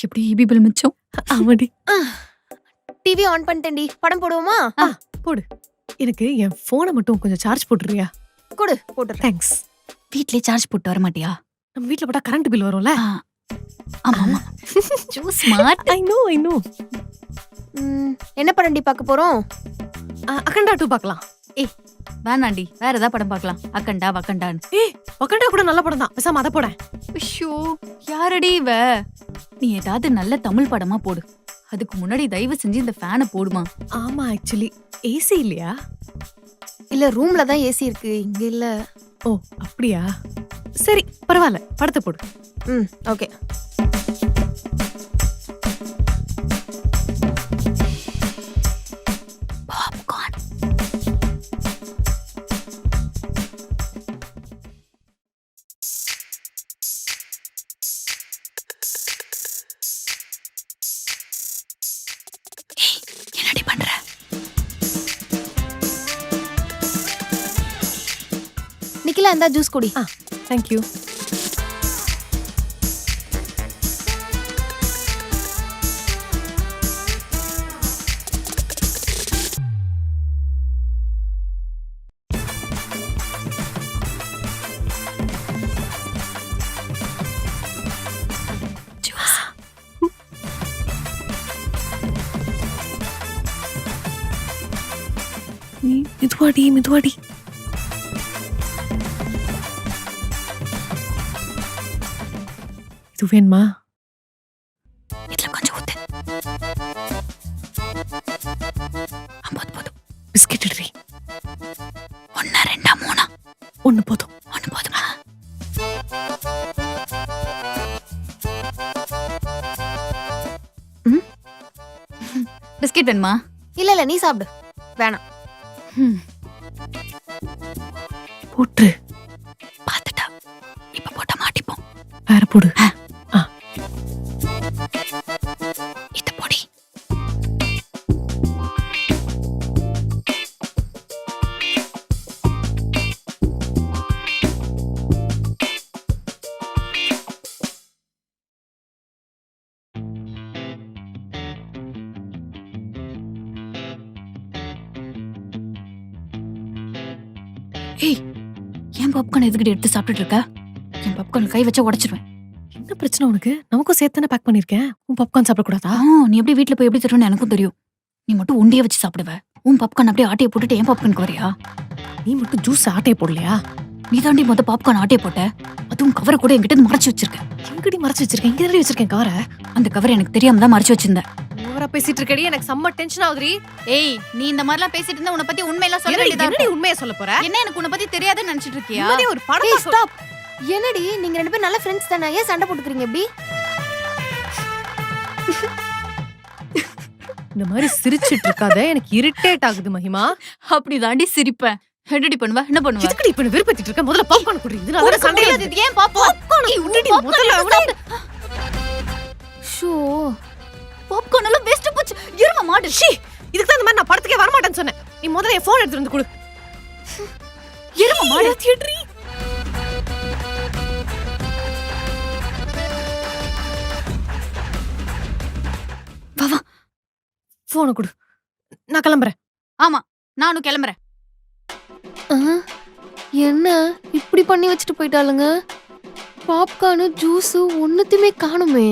எப்படி EB bill மிச்சம். ஆமாடி. டிவி ஆன் பண்ணிட்டேன்டி. படம் போடுவோமா? போடு. எனக்கு என் போனை மட்டும் கொஞ்சம் சார்ஜ் போட்டுறியா? கொடு, போட்டுறேன். தேங்க்ஸ். வீட்லயே சார்ஜ் போட்டு வர மாட்டியா? நம்ம வீட்ல போட்டா கரண்ட் பில் வரும்ல. ஆமா ஆமா. ஸ்மார்ட். I know. என்ன படம்டி பார்க்க போறோம்? அகண்டா 2 பார்க்கலாம். வேணாண்டி, வேற ஏதாவது படம் பார்க்கலாம். அக்கண்டா வக்கண்டான்னு. அகண்டா கூட நல்ல படம் தான். பேசாம அத போடேன். ஐயோ, யாரடி இவ? நீ ஏதாவது நல்ல தமிழ் படமா போடு. அதுக்கு முன்னாடி தயவு செஞ்சு இந்த ஃபேனை போடுமா. ஆமா, ஆக்சுவலி ஏசி இல்லையா? இல்ல, ரூம்ல தான் ஏசி இருக்கு, இங்க இல்ல. ஓ அப்படியா? சரி பரவாயில்ல, படத்தை போடு. ஓகே. பாப்கார்ன். என்னடி பண்ற? நிக்கிலா, இந்த ஜூஸ் குடி. Thank you. மெதுவாடி. இது வேணுமா? இதுல கொஞ்சம் ஊத்து. போதும். பிஸ்கெட் எடுறி. 1 2 3. 1 போதும். 1 போதுமா? பிஸ்கெட் வேணுமா? இல்ல நீ சாப்பிடு. வேணாம். போட்டு. பாத்துட்டா. இப்ப போட்டா மாட்டிப்போம். வேற போடு. இத போடி. ஏய், ஏன் பாப்கார்ன் எதுக்கிட்ட எடுத்து சாப்பிட்டுட்டு இருக்க? என் பாப்கார்ன் கை வச்சா உடைச்சிருவேன். என்ன பிரச்சனை உனக்கு? நமக்கும் சேர்த்தானே பேக் பண்ணிருக்கேன். உன் பாப்கார்ன் சாப்பிட கூடாதா? நீ எப்படி வீட்ல போய் எப்படி தருவேன்னு எனக்கும் தெரியும். நீ மட்டும் உண்டிய வச்சு சாப்பிடுவ. உன் பாப்கார்ன் அப்படியே ஆட்டையை போட்டுட்டு என் பாப்கார்னுக்கு வரியா? நீ மட்டும் ஜூஸ் ஆட்டையை போடலையா? நீ தாண்டி மொத்த பாப்கார்ன் ஆட்டையை போட்ட. அதுவும் கவரை கூட என்கிட்ட மறைச்சு வச்சிருக்க. எங்கடி மறைச்சு வச்சிருக்கேன்? இங்க வச்சிருக்கேன் கவரை. அந்த கவர் எனக்கு தெரியாம தான் மறைச்சு வச்சிருந்தேன். ஓவரா பேசிட்டு இருக்கடி. எனக்கு செம்ம டென்ஷன் ஆகுதுடி. ஏய், நீ இந்த மாதிரிலாம் பேசிட்டு இருந்தா உன்னை பத்தி உண்மையெல்லாம் சொல்ல என்னடி வேண்டியதா? உண்மையை சொல்ல போற? என்ன எனக்கு உன்னை பத்தி தெரியாதுன்னு நினைச்சிட்டு இருக்கியா? நிம்மதியா ஒரு படம் ஏய், ஸ்டாப். என்னடி நீங்க 2 பேரும் நல்ல ஃப்ரெண்ட்ஸ் தானே? ஏன் சண்டை போட்டுக்கிறீங்க இப்படி? இந்த மாதிரி சிரிச்சிட்டு இருக்காத. எனக்கு இரிட்டேட் ஆகுது மகிமா. அப்படி தாண்டி சிரிப்பேன். என்னடி பண்ணுவ? என்ன பண்ணுவ? இதுக்கு இப்ப விருப்பத்திட்டு இருக்க. முதல்ல பாப்கார்ன் குடி. இது நான் சண்டை முடியாது. இது ஏன் பாப்கார்ன்? ஏய் உன்னடி முதல்ல சாப்பிடு. ஷோ, பாப்கார்ன் எல்லாம் வேஸ்ட் போச்சு. இரும மாடு. இதுக்கு தான் இந்த மாதிரி நான் படத்துக்கே வர மாட்டேன்னு சொன்னேன். நீ முதல்ல என் போன் எடுத்து வந்து கொடு. இரும மாடு. தியேட்டரி. வா. போனை கொடு. நான் கிளம்புறேன். ஆமா, நானும் கிளம்புறேன். என்ன இப்படி பண்ணி வச்சுட்டு போயிட்டாளுங்க? பாப்கார்னு ஜூஸ் ஒண்ணுத்தையுமே காணுமே.